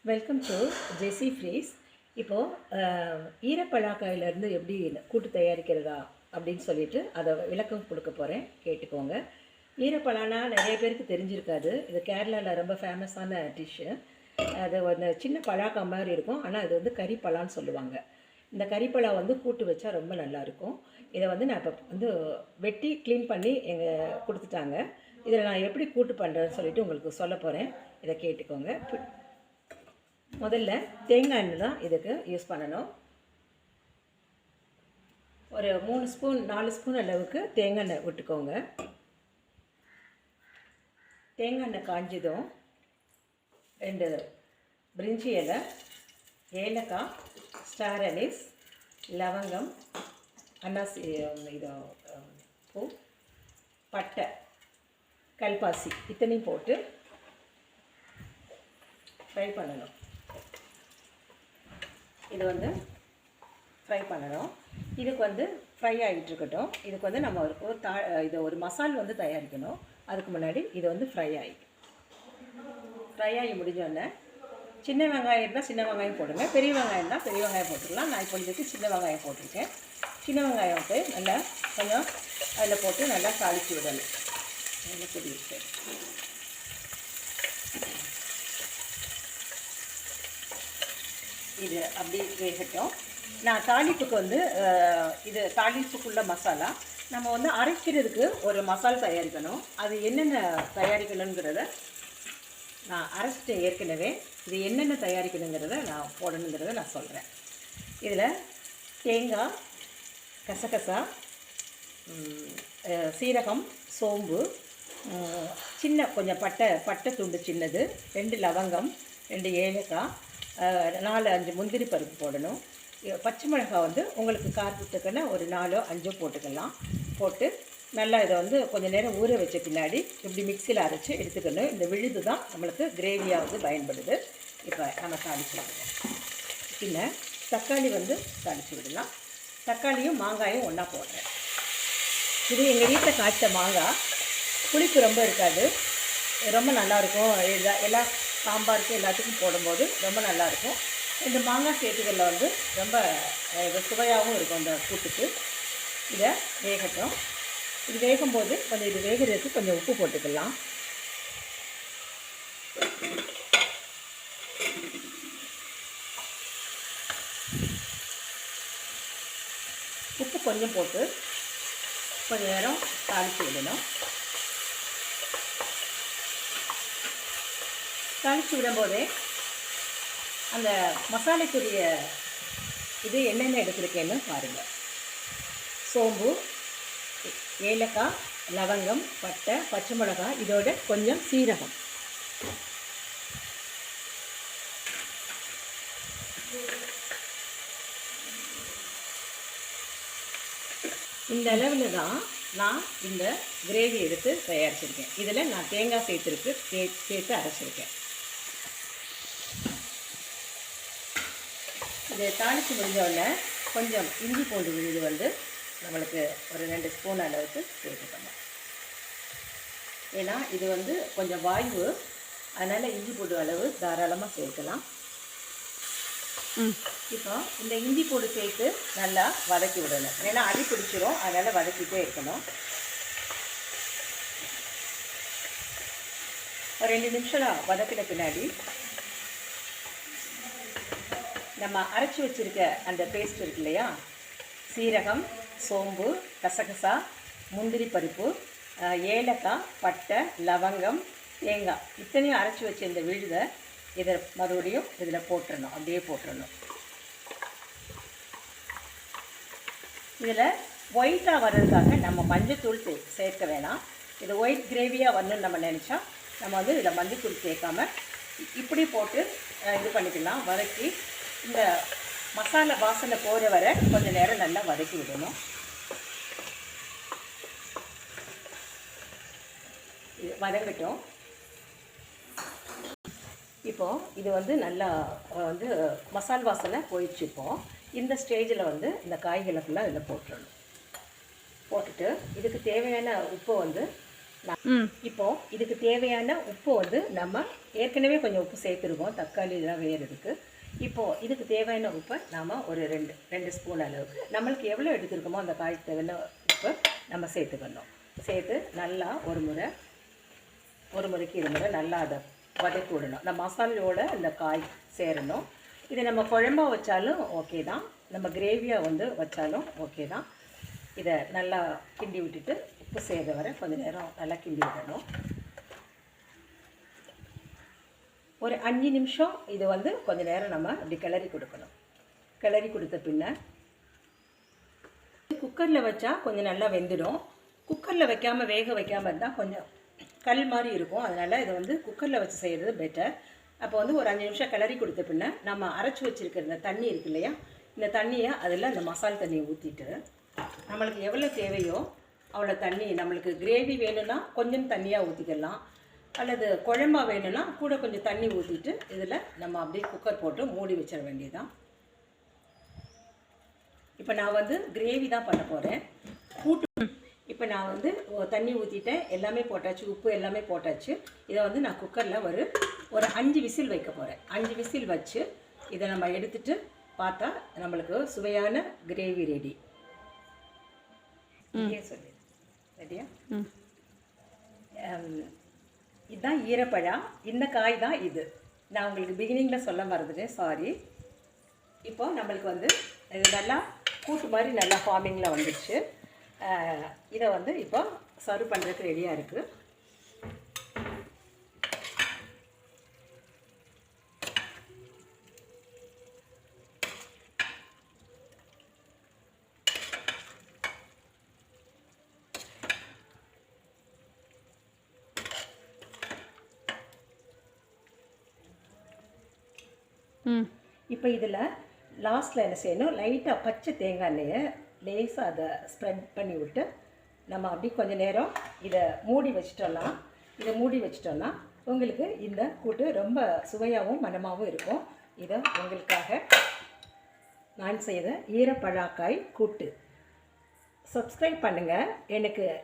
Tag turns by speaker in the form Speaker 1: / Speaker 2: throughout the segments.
Speaker 1: Welcome to Jessie freeze. இப்போது ஈரப்பலாக்காயிலேருந்து எப்படி கூட்டு தயாரிக்கிறதா அப்படின்னு சொல்லிட்டு அதை விளக்கம் கொடுக்க போகிறேன், கேட்டுக்கோங்க. ஈரப்பலானா நிறைய பேருக்கு தெரிஞ்சிருக்காது. இது கேரளாவில் ரொம்ப ஃபேமஸான டிஷ்ஷு. அது ஒரு சின்ன பலாக்கா மாதிரி இருக்கும், ஆனால் இது வந்து கறிப்பலான்னு சொல்லுவாங்க. இந்த கறிப்பலா வந்து கூட்டு வச்சா ரொம்ப நல்லாயிருக்கும். இதை வந்து நான் இப்போ வந்து வெட்டி க்ளீன் பண்ணி எங்கள் கொடுத்துட்டாங்க. இதில் நான் எப்படி கூட்டு பண்ணுறேன்னு சொல்லிட்டு உங்களுக்கு சொல்ல போகிறேன், இதை கேட்டுக்கோங்க. முதல்ல தேங்காய் எண்ணெய் தான் இதுக்கு யூஸ் பண்ணணும். ஒரு 3 ஸ்பூன் 4 ஸ்பூன் அளவுக்கு தேங்காய் எண்ணெய் விட்டுக்கோங்க. தேங்காய் எண்ணெய் காஞ்சதும் 2 பிரிஞ்சி இலை, ஏலக்காய், ஸ்டார் அனீஸ், லவங்கம், அன்னாசி இது பூ, பட்டை, கல்பாசி இத்தனையும் போட்டு ஃப்ரை பண்ணணும். இது வந்து ஃப்ரை பண்ணணும். இதுக்கு வந்து ஃப்ரை ஆகிட்டு இருக்கட்டும். இதுக்கு வந்து நம்ம ஒரு மசால் வந்து தயாரிக்கணும். அதுக்கு முன்னாடி இது வந்து ஃப்ரை ஆகி முடிஞ்சோடனே சின்ன வெங்காயம் இருந்தால் சின்ன வெங்காயம் போடுங்க, பெரிய வெங்காயம் இருந்தால் பெரிய வெங்காயம் போட்டுக்கலாம். நான் இப்போ இதுக்கு சின்ன வெங்காயம் போட்டிருக்கேன். சின்ன வெங்காயம் வந்து நல்லா கொஞ்சம் அதில் போட்டு நல்லா தாளித்து விடணும். நல்லா கொதிச்சு இது அப்படி வேகட்டும். நான் தாளிப்புக்கு வந்து இது தாளிப்புக்குள்ள மசாலா நம்ம வந்து அரைக்கிறதுக்கு ஒரு மசாலா தயாரிக்கணும். அது என்னென்ன தயாரிக்கணுங்கிறத நான் அரைச்சிட்டேன் ஏற்கனவே. இது என்னென்ன தயாரிக்கணுங்கிறத நான் போடணுங்கிறத நான் சொல்கிறேன். இதில் தேங்காய், கசகசா, சீரகம், சோம்பு, சின்ன கொஞ்சம் பட்டை துண்டு சின்னது, 2 லவங்கம், 2 ஏலக்காய், 4-5 முந்திரி பருப்பு போடணும். பச்சை மிளகாய் வந்து உங்களுக்கு காரத்துக்குன்னு ஒரு 4-5 போட்டுக்கலாம். போட்டு நல்லா இதை வந்து கொஞ்சம் நேரம் ஊற வச்ச பின்னாடி இப்படி மிக்சியில் அரைச்சி எடுத்துக்கணும். இந்த விழுது தான் நம்மளுக்கு கிரேவியாக வந்து பயன்படுது. இப்போ நம்ம தாளிச்சு விடலாம். பின்ன தக்காளி வந்து தாளித்து விடலாம். தக்காளியும் மாங்காயும் ஒன்றா போடுறேன். இது எங்கள் வீட்டில் காய்ச்ச மாங்காய். புளிப்பு ரொம்ப இருக்காது, ரொம்ப நல்லாயிருக்கும். எல்லா சாம்பாருக்கு எல்லாத்துக்கும் போடும்போது ரொம்ப நல்லாயிருக்கும். இந்த மாங்காய் சேர்த்துகளில் வந்து ரொம்ப சுவையாகவும் இருக்கும் இந்த கூட்டுக்கு. இதை வேகட்டும். இது வேகும்போது கொஞ்சம் இது வேகிறதுக்கு கொஞ்சம் உப்பு போட்டுக்கலாம். உப்பு கொஞ்சம் போட்டு கொஞ்சம் நேரம் தாளித்து விடணும். தாளித்து விடும்போதே அந்த மசாலைக்குரிய இது என்னென்ன எடுத்துருக்கேன்னு பாருங்கள். சோம்பு, ஏலக்காய், லவங்கம், பட்டை, பச்சை மிளகாய், இதோட கொஞ்சம் சீரகம். இந்த அளவில் தான் நான் இந்த கிரேவி எடுத்து தயாரிச்சிருக்கேன். இதில் நான் தேங்காய் சேர்த்து அரைச்சிருக்கேன். இதை தாளித்து முடிஞ்சோடனே கொஞ்சம் இஞ்சி பூண்டு விழுது வந்து நம்மளுக்கு ஒரு 2 ஸ்பூன் அளவுக்கு சேர்த்துக்கணும். ஏன்னா இது வந்து கொஞ்சம் வாய்வு, அதனால் இஞ்சி பூண்டு அளவு தாராளமாக சேர்க்கலாம். இப்போ இந்த இஞ்சி பூண்டு சேர்த்து நல்லா வதக்கி விடணும். ஏன்னா அடி பிடிச்சிரும், அதனால் வதக்கிட்டே இருக்கணும். ஒரு 2 நிமிஷம் வதக்கின பின்னாடி நம்ம அரைச்சி வச்சுருக்க அந்த பேஸ்ட் இருக்கு இல்லையா, சீரகம், சோம்பு, கசகசா, முந்திரி பருப்பு, ஏலக்காய், பட்டை, லவங்கம், தேங்காய் இத்தனையும் அரைச்சி வச்ச இந்த விழுதை இதை மறுபடியும் இதில் போட்டுடணும். அப்படியே போட்டுடணும். இதில் ஒயிட்டாக வர்றதுக்காக நம்ம மஞ்சத்தூள் சேர்க்க வேணாம். இது ஒயிட் கிரேவியாக வரணும்னு நம்ம நினச்சா நம்ம வந்து இதில் மஞ்சத்தூள் சேர்க்காம இப்படி போட்டு இது பண்ணிக்கலாம். வதக்கி இந்த மசாலா வாசனை போகிற வரை கொஞ்சம் நேரம் நல்லா வதக்கி விடணும். இது வதங்கட்டும். இப்போது இது வந்து நல்லா வந்து மசால் வாசனை போயிடுச்சு. இப்போது இந்த ஸ்டேஜில் வந்து இந்த காய்களை ஃபுல்லாக இதில் போட்டுடணும். போட்டுட்டு இதுக்கு தேவையான உப்பை வந்து இப்போது இதுக்கு தேவையான உப்பு வந்து நம்ம ஏற்கனவே கொஞ்சம் உப்பு சேர்த்துருக்கோம் தக்காளி இதெல்லாம் வேகிறதுக்கு. இப்போது இதுக்கு தேவையான உப்பை நாம் ஒரு ரெண்டு ஸ்பூன் அளவுக்கு நம்மளுக்கு எவ்வளோ எடுத்துருக்கோமோ அந்த காய்க்கு தேவையான உப்பு நம்ம சேர்த்துக்கணும். சேர்த்து நல்லா ஒரு முறைக்கு 2 முறை நல்லா அதை வதக்கி விடணும். இந்த மசாலையோட இந்த காய் சேரணும். இதை நம்ம குழம்பா வச்சாலும் ஓகே தான், நம்ம கிரேவியாக வந்து வச்சாலும் ஓகே தான். இதை நல்லா கிண்டி விட்டுட்டு உப்பு சேர்ந்த வரை கொஞ்சம் நேரம் நல்லா கிண்டி விடணும். ஒரு 5 நிமிஷம் இது வந்து கொஞ்சம் நேரம் நம்ம அப்படி கிளறி கொடுக்கணும். கிளறி கொடுத்த பின்ன குக்கரில் வச்சா கொஞ்சம் நல்லா வெந்துடும். குக்கரில் வேக வைக்காமல் இருந்தால் கொஞ்சம் கல் மாதிரி இருக்கும். அதனால் இதை வந்து குக்கரில் வச்சு செய்கிறது பெட்டர். அப்போ வந்து ஒரு 5 நிமிஷம் கிளறி கொடுத்த பின்ன நம்ம அரைச்சி வச்சுருக்கிற இந்த தண்ணி இருக்கு இல்லையா, இந்த தண்ணியை அதில் அந்த மசாலா தண்ணியை ஊற்றிட்டு நம்மளுக்கு எவ்வளோ தேவையோ அவ்வளோ தண்ணி, நம்மளுக்கு கிரேவி வேணும்னா கொஞ்சம் தண்ணியாக ஊற்றிக்கலாம், அல்லது குழம்பா வேணும்னா கூட கொஞ்சம் தண்ணி ஊற்றிட்டு இதில் நம்ம அப்படியே குக்கர் போட்டு மூடி வச்சிட வேண்டியதுதான். இப்போ நான் வந்து கிரேவி தான் பண்ண போகிறேன். இப்போ நான் வந்து தண்ணி ஊற்றிட்டேன், எல்லாமே போட்டாச்சு, உப்பு எல்லாமே போட்டாச்சு. இதை வந்து நான் குக்கரில் ஒரு 5 விசில் வைக்க போகிறேன். 5 விசில் வச்சு இதை நம்ம எடுத்துட்டு பார்த்தா நம்மளுக்கு சுவையான கிரேவி ரெடி. சொல்லி ரெடியா? இதுதான் ஈரப்பழா. இந்த காய் தான் இது. நான் உங்களுக்கு பிகினிங்கில் சொல்ல மறந்துட்டேன், சாரி. இப்போ நம்மளுக்கு வந்து இது நல்லா கூட்டு மாதிரி நல்லா ஃபார்மிங்கில் வந்துடுச்சு. இதை வந்து இப்போ சர்வ் பண்ணுறதுக்கு ரெடியாக இருக்குது. இப்போ இதில் லாஸ்ட்டில் என்ன செய்யணும், லைட்டாக பச்சை தேங்காய் எண்ணெயை லேசாக அதை ஸ்ப்ரெட் பண்ணி விட்டு நம்ம அப்படி கொஞ்சம் நேரம் இதை மூடி வச்சிட்டோன்னா உங்களுக்கு இந்த கூட்டு ரொம்ப சுவையாகவும் மணமாகவும் இருக்கும். இதை உங்களுக்காக நான் செய்த ஈரப்பழாக்காய் கூட்டு. சப்ஸ்கிரைப் பண்ணுங்கள்.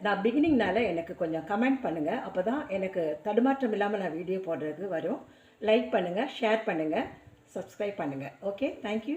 Speaker 1: நான் பிகினிங்னால எனக்கு கொஞ்சம் கமெண்ட் பண்ணுங்கள். அப்போ தான் எனக்கு தடுமாற்றம் இல்லாமல் நான் வீடியோ போடுறதுக்கு வரும். லைக் பண்ணுங்கள், ஷேர் பண்ணுங்கள், சப்ஸ்கிரைப் பண்ணுங்கள். Okay, thank you.